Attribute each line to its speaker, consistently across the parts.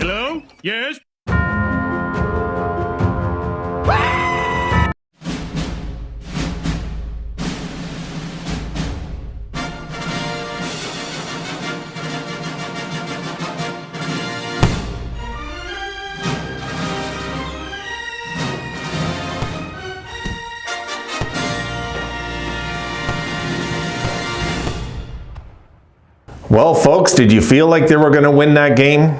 Speaker 1: Hello? Yes?
Speaker 2: Well, folks, did you feel like they were going to win that game?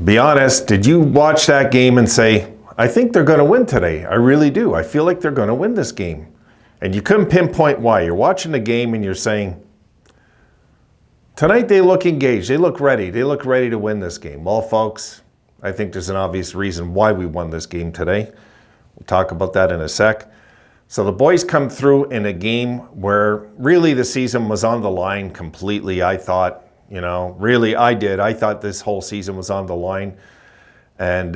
Speaker 2: Be honest, did you watch that game and say, I think they're going to win today. I really do. I feel like they're going to win this game. And you couldn't pinpoint why. You're watching the game and you're saying, tonight they look engaged. They look ready. They look ready to win this game. Well, folks, I think there's an obvious reason why we won this game today. We'll talk about that in a sec. So the boys come through in a game where really the season was on the line completely, I thought. Really I did. I thought this whole season was on the line. And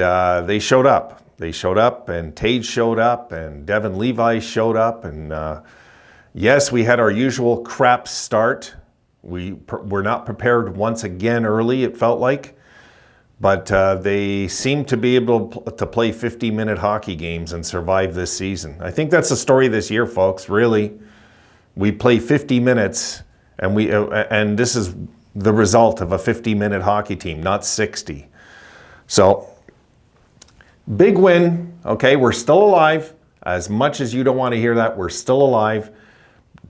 Speaker 2: they showed up. They showed up, and Tage showed up, and Levi showed up. And yes, we had our usual crap start. We were not prepared once again early, it felt like. But they seem to be able to play 50-minute hockey games and survive this season. I think that's the story this year, folks. Really, we play 50 minutes, and this is the result of a 50-minute hockey team, not 60. So, big win. Okay, we're still alive. As much as you don't want to hear that, we're still alive.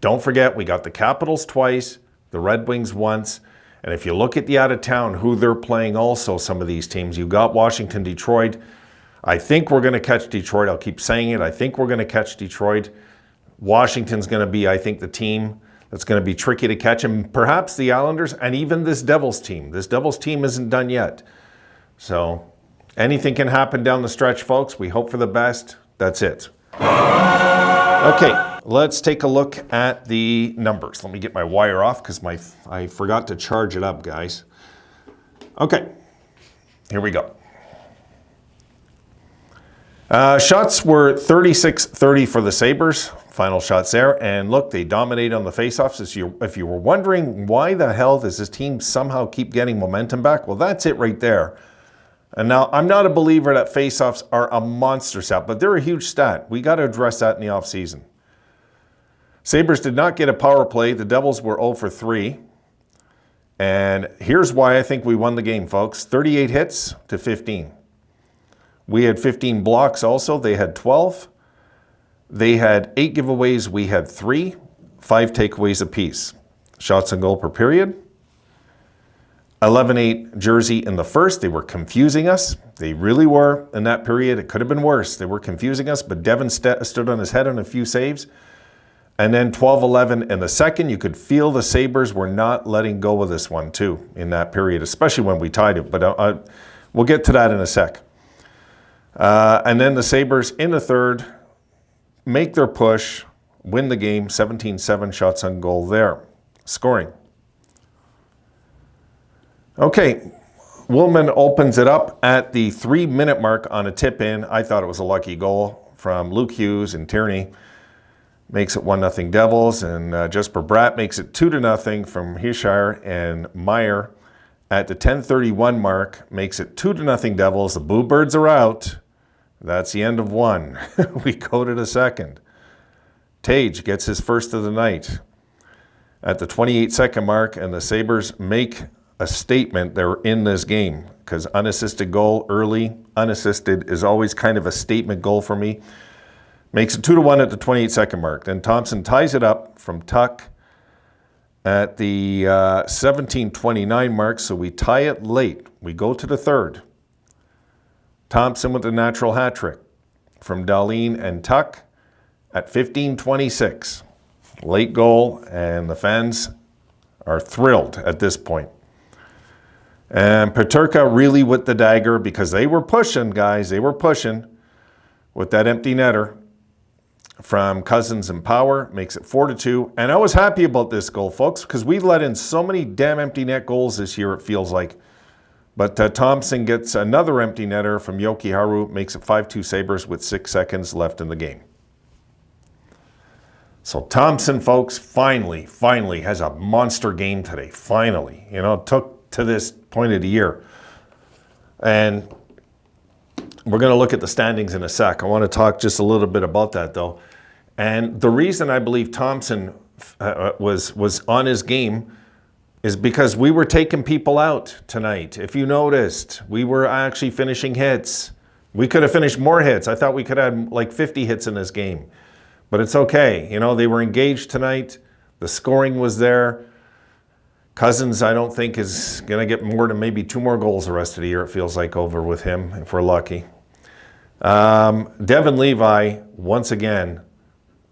Speaker 2: Don't forget, we got the Capitals twice, the Red Wings once. And if you look at the out-of-town, who they're playing also, some of these teams, you got Washington, Detroit. I think we're going to catch Detroit. I'll keep saying it. I think we're going to catch Detroit. Washington's going to be, I think, the team that's going to be tricky to catch. And perhaps the Islanders and even this Devils team. This Devils team isn't done yet. So anything can happen down the stretch, folks. We hope for the best. That's it. Okay. Let's take a look at the numbers. Let me get my wire off because I forgot to charge it up, guys. Okay, here we go. Shots were 36-30 for the Sabres. Final shots there. And look, they dominate on the faceoffs. If you were wondering why the hell does this team somehow keep getting momentum back, well, that's it right there. And now, I'm not a believer that faceoffs are a monster stat, but they're a huge stat. We got to address that in the offseason. Sabres did not get a power play. The Devils were 0 for 3. And here's why I think we won the game, folks. 38 hits to 15. We had 15 blocks also. They had 12. They had 8 giveaways. We had 3. 5 takeaways apiece. Shots on goal per period. 11-8 Jersey in the first. They were confusing us. They really were in that period. It could have been worse. They were confusing us, but Devin stood on his head on a few saves. And then 12-11 in the second. You could feel the Sabres were not letting go of this one, too, in that period, especially when we tied it. But we'll get to that in a sec. And then the Sabres in the third make their push, win the game, 17-7 shots on goal there. Scoring. Okay, Woolman opens it up at the 3-minute mark on a tip-in. I thought it was a lucky goal from Luke Hughes and Tierney. Makes it 1-0 Devils, and Jesper Bratt makes it 2-0 from Hischier, and Meyer at the 10:31 mark makes it 2-0 Devils. The Bluebirds are out. That's the end of one. We go to the second. Tage gets his first of the night at the 28-second mark, and the Sabres make a statement. They're in this game because unassisted goal early. Unassisted is always kind of a statement goal for me. Makes it 2-1 at the 28-second mark. Then Thompson ties it up from Tuck at the 17:29 mark, so we tie it late. We go to the third. Thompson with the natural hat trick from Dahlin and Tuck at 15:26. Late goal, and the fans are thrilled at this point. And Peterka really with the dagger because they were pushing, guys. They were pushing with that empty netter. From Cousins and Power, makes it 4-2. And I was happy about this goal, folks, because we let in so many damn empty net goals this year, it feels like. But Thompson gets another empty netter from Yoki Haru, makes it 5-2 Sabres with 6 seconds left in the game. So Thompson, folks, finally has a monster game today. Finally. It took to this point of the year. And we're going to look at the standings in a sec. I want to talk just a little bit about that, though. And the reason I believe Thompson was on his game is because we were taking people out tonight. If you noticed, we were actually finishing hits. We could have finished more hits. I thought we could have had like 50 hits in this game. But it's okay. You know, they were engaged tonight. The scoring was there. Cousins, I don't think, is going to get more than maybe 2 more goals the rest of the year, it feels like, over with him, if we're lucky. Devin Levi, once again,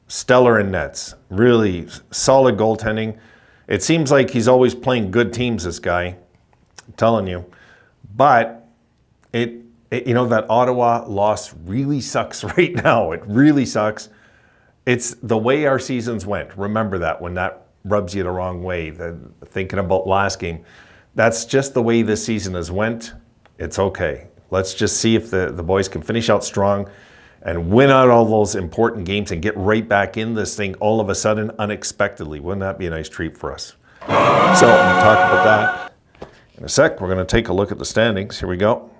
Speaker 2: stellar in nets. Really solid goaltending. It seems like he's always playing good teams, this guy. I'm telling you. But, you know, that Ottawa loss really sucks right now. It really sucks. It's the way our seasons went. Remember that when that rubs you the wrong way, thinking about last game. That's just the way this season has went. It's okay. Let's just see if the boys can finish out strong and win out all those important games and get right back in this thing all of a sudden unexpectedly. Wouldn't that be a nice treat for us? So we'll talk about that in a sec. We're going to take a look at the standings. Here we go.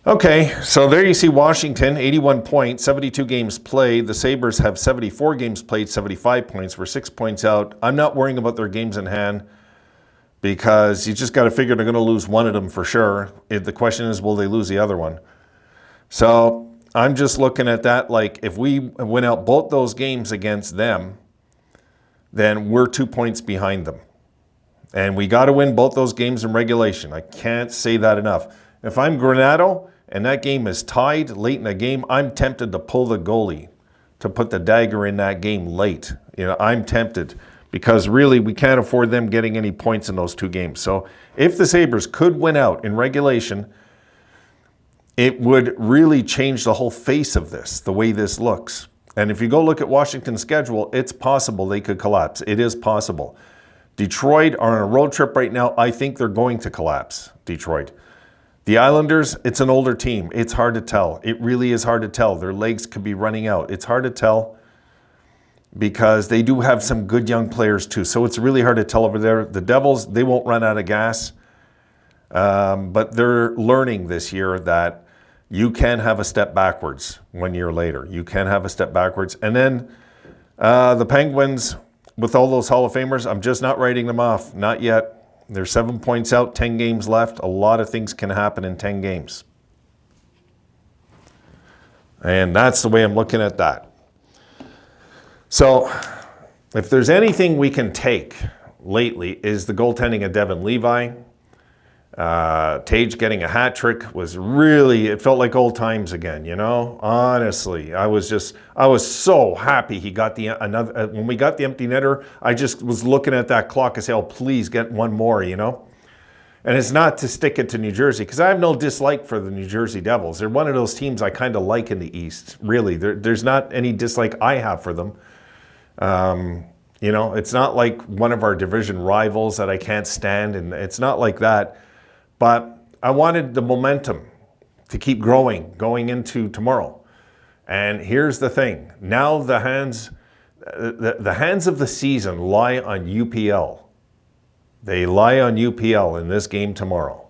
Speaker 2: Okay, so there you see Washington, 81 points, 72 games played. The Sabres have 74 games played, 75 points. We're 6 points out. I'm not worrying about their games in hand because you just got to figure they're going to lose one of them for sure. The question is, will they lose the other one? So I'm just looking at that like if we win out both those games against them, then we're 2 points behind them. And we got to win both those games in regulation. I can't say that enough. If I'm Granato and that game is tied late in the game, I'm tempted to pull the goalie to put the dagger in that game late. You know, I'm tempted because really we can't afford them getting any points in those 2 games. So if the Sabres could win out in regulation, it would really change the whole face of this, the way this looks. And if you go look at Washington's schedule, it's possible they could collapse. It is possible. Detroit are on a road trip right now. I think they're going to collapse, Detroit. The Islanders, it's an older team. It's hard to tell. It really is hard to tell. Their legs could be running out. It's hard to tell because they do have some good young players too. So it's really hard to tell over there. The Devils, they won't run out of gas. But they're learning this year that you can have a step backwards 1 year later. You can have a step backwards. And then the Penguins, with all those Hall of Famers, I'm just not writing them off. Not yet. They're 7 points out, 10 games left. A lot of things can happen in 10 games. And that's the way I'm looking at that. So if there's anything we can take lately is the goaltending of Devin Levi. Tage getting a hat trick was really, it felt like old times again, you know? Honestly, I was so happy he got another, when we got the empty netter, I just was looking at that clock and say, oh, please get one more, you know? And it's not to stick it to New Jersey, because I have no dislike for the New Jersey Devils. They're one of those teams I kind of like in the East, really. There's not any dislike I have for them. You know, it's not like one of our division rivals that I can't stand, and it's not like that. But I wanted the momentum to keep growing going into tomorrow. And here's the thing. Now the hands of the season lie on UPL. They lie on UPL in this game tomorrow.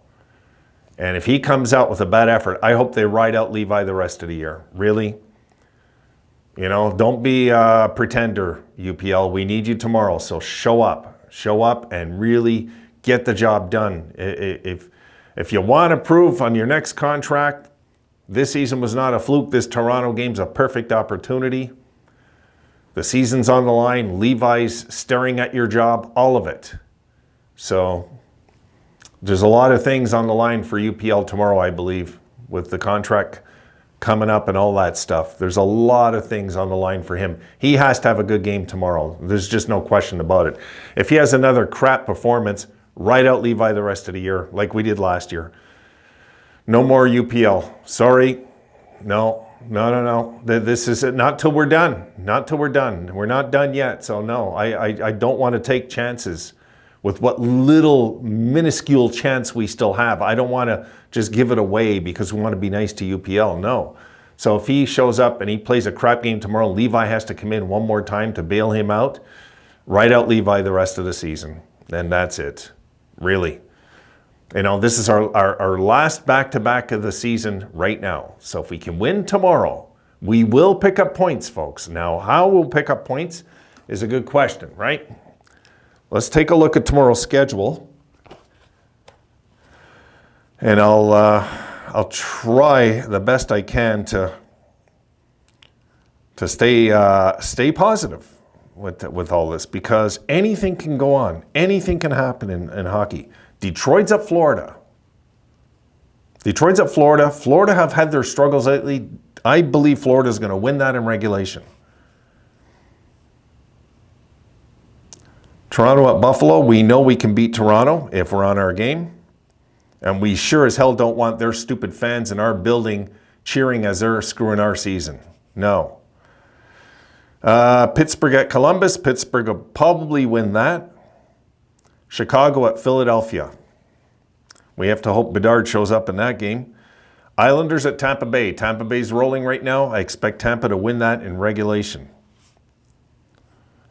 Speaker 2: And if he comes out with a bad effort, I hope they ride out Levi the rest of the year. Really? You know, don't be a pretender, UPL. We need you tomorrow, so show up. Show up and really get the job done. If you want to prove on your next contract, this season was not a fluke. This Toronto game's a perfect opportunity. The season's on the line. Levi's staring at your job, all of it. So there's a lot of things on the line for UPL tomorrow, I believe, with the contract coming up and all that stuff. There's a lot of things on the line for him. He has to have a good game tomorrow. There's just no question about it. If he has another crap performance, ride out Levi the rest of the year, like we did last year. No more UPL. Sorry. No. This is not till we're done. Not till we're done. We're not done yet. So no, I don't want to take chances with what little minuscule chance we still have. I don't want to just give it away because we want to be nice to UPL. No. So if he shows up and he plays a crap game tomorrow, Levi has to come in one more time to bail him out. Ride out Levi the rest of the season. And that's it. Really. You know, this is our last back-to-back of the season right now. So if we can win tomorrow, we will pick up points, folks. Now, how we'll pick up points is a good question, right? Let's take a look at tomorrow's schedule. And I'll try the best I can to stay positive with all this, because anything can go on. Anything can happen in hockey. Detroit's at Florida. Florida have had their struggles lately. I believe Florida's going to win that in regulation. Toronto at Buffalo. We know we can beat Toronto if we're on our game. And we sure as hell don't want their stupid fans in our building cheering as they're screwing our season. No. Pittsburgh at Columbus. Pittsburgh will probably win that. Chicago at Philadelphia. We have to hope Bedard shows up in that game. Islanders at Tampa Bay. Tampa Bay's rolling right now. I expect Tampa to win that in regulation.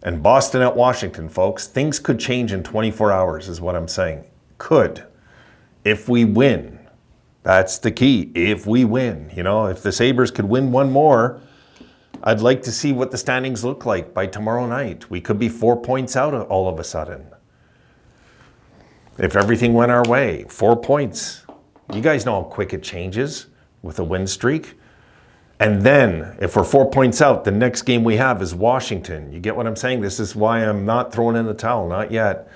Speaker 2: And Boston at Washington, folks. Things could change in 24 hours is what I'm saying. Could. If we win. That's the key. If we win. You know, if the Sabres could win one more, I'd like to see what the standings look like by tomorrow night. We could be 4 points out all of a sudden. If everything went our way, 4 points. You guys know how quick it changes with a win streak. And then, if we're 4 points out, the next game we have is Washington. You get what I'm saying? This is why I'm not throwing in the towel, not yet.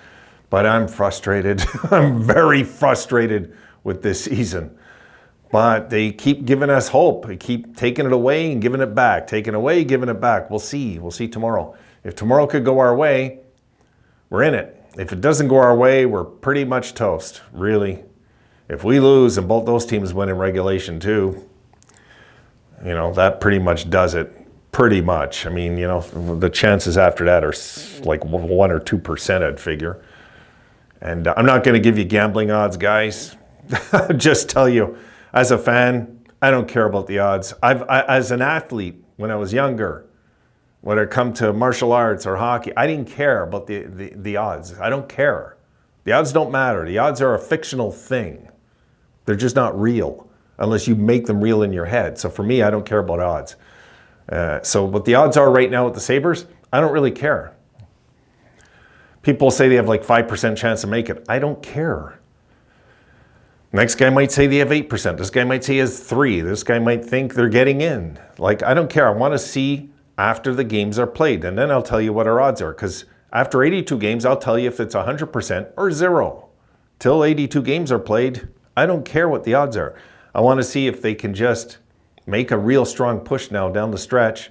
Speaker 2: But I'm frustrated. I'm very frustrated with this season. But they keep giving us hope. They keep taking it away and giving it back. Taking it away, giving it back. We'll see. We'll see tomorrow. If tomorrow could go our way, we're in it. If it doesn't go our way, we're pretty much toast, really. If we lose and both those teams win in regulation too, you know, that pretty much does it. Pretty much. I mean, you know, the chances after that are like 1 or 2%, I'd figure. And I'm not going to give you gambling odds, guys. Just tell you, as a fan, I don't care about the odds. As an athlete, when I was younger, when it come to martial arts or hockey, I didn't care about the odds. I don't care. The odds don't matter. The odds are a fictional thing. They're just not real unless you make them real in your head. So for me, I don't care about odds. So what the odds are right now with the Sabres, I don't really care. People say they have like 5% chance to make it. I don't care. Next guy might say they have 8%. This guy might say he has 3%. This guy might think they're getting in. Like, I don't care. I want to see after the games are played. And then I'll tell you what our odds are. Because after 82 games, I'll tell you if it's 100% or 0. Till 82 games are played, I don't care what the odds are. I want to see if they can just make a real strong push now down the stretch.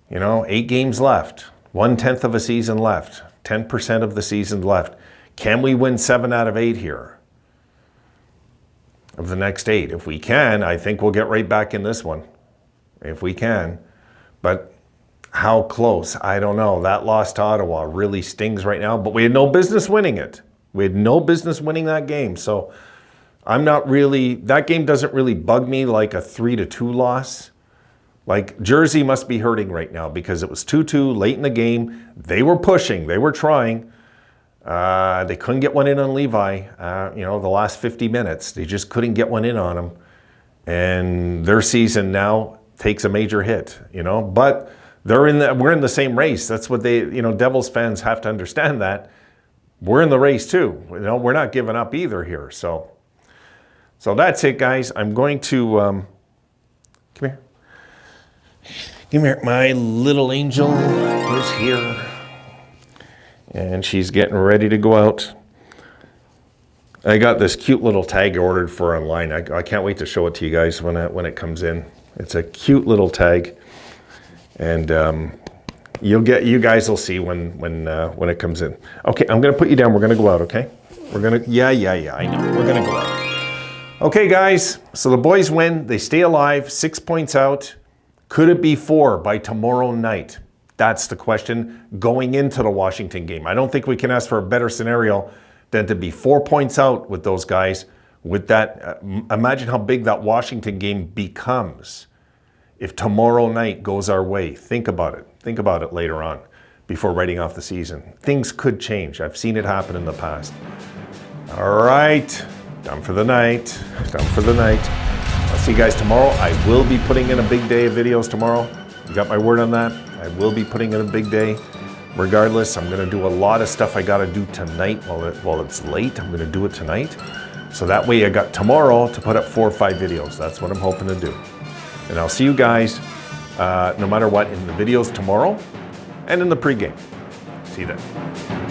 Speaker 2: You know, 8 games left. 1/10 of a season left. 10% of the season left. Can we win 7 out of 8 here? Of the next 8. If we can, I think we'll get right back in this one. If we can. But how close? I don't know. That loss to Ottawa really stings right now, but we had no business winning it. We had no business winning that game. So I'm not really, that game doesn't really bug me like a 3-2 loss. Like Jersey must be hurting right now because it was 2-2 late in the game. They were pushing, they were trying. They couldn't get one in on Levi, you know, the last 50 minutes. They just couldn't get one in on him. And their season now takes a major hit, you know, but we're in the same race. That's what Devils fans have to understand, that we're in the race too. You know, we're not giving up either here. So that's it, guys. I'm going to, come here. Come here. My little angel is here. And she's getting ready to go out. I got this cute little tag ordered for online. I can't wait to show it to you guys when it comes in. It's a cute little tag, and you guys will see when it comes in. Okay, I'm gonna put you down. We're gonna go out. Okay, yeah. I know we're gonna go out. Okay, guys. So the boys win. They stay alive. 6 points out. Could it be 4 by tomorrow night? That's the question going into the Washington game. I don't think we can ask for a better scenario than to be 4 points out with those guys. With that, imagine how big that Washington game becomes if tomorrow night goes our way. Think about it. Think about it later on before writing off the season. Things could change. I've seen it happen in the past. All right, done for the night. Done for the night. I'll see you guys tomorrow. I will be putting in a big day of videos tomorrow. You got my word on that? I will be putting in a big day. Regardless, I'm gonna do a lot of stuff I gotta do tonight while it's late. I'm gonna do it tonight. So that way I got tomorrow to put up 4 or 5 videos. That's what I'm hoping to do. And I'll see you guys, no matter what, in the videos tomorrow and in the pregame. See you then.